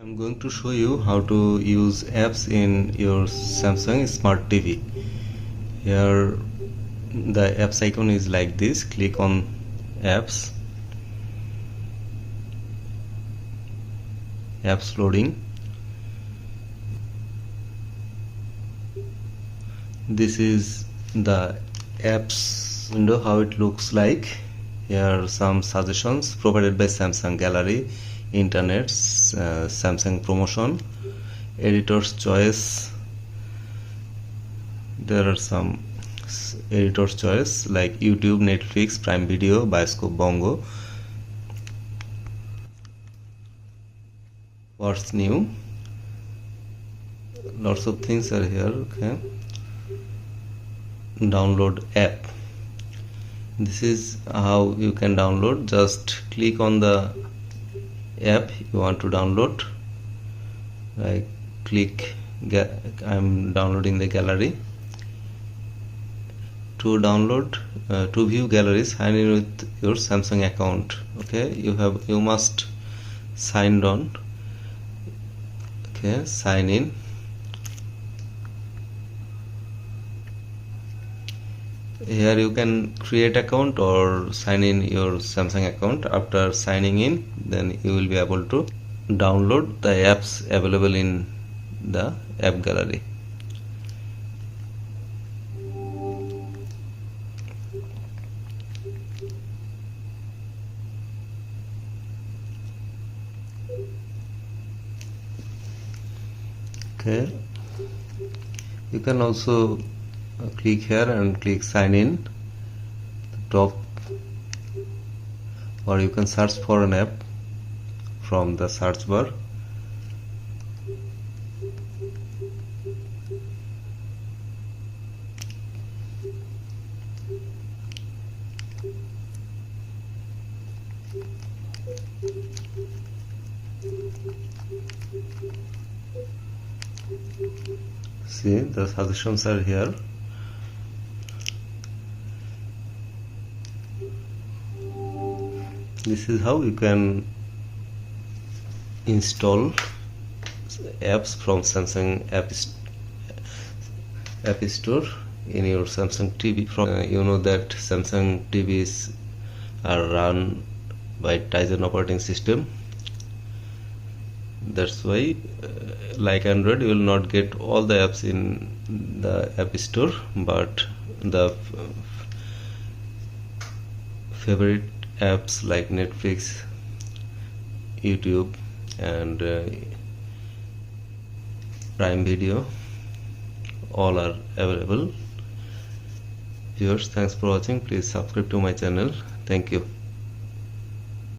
I'm going to show you how to use apps in your Samsung Smart TV. Here the apps icon is like this. Click on apps loading. This is the apps window, how it looks like. Here are some suggestions provided by Samsung Gallery, Internet, Samsung Promotion, Editor's Choice. There are some Editor's Choice like YouTube, Netflix, Prime Video, Bioscope, Bongo. What's new? Lots of things are here. Okay. Download app. This is how you can download. Just click on the app you want to download. Like I'm downloading the gallery. To download, to view gallery, sign in with your Samsung account. Okay, you must sign on. Okay, sign in. Here you can create account or sign in your Samsung account. After signing in, then you will be able to download the apps available in the app gallery. Okay, you can also click here and click sign in the top, or you can search for an app from the search bar. See, the suggestions are here. This is how you can install apps from Samsung App Store in your Samsung TV. You know that Samsung TVs are run by Tizen operating system. That's why, like Android, you will not get all the apps in the App Store, but the favorite apps like Netflix, YouTube, and Prime Video, all are available. Viewers, thanks for watching. Please subscribe to my channel. Thank you.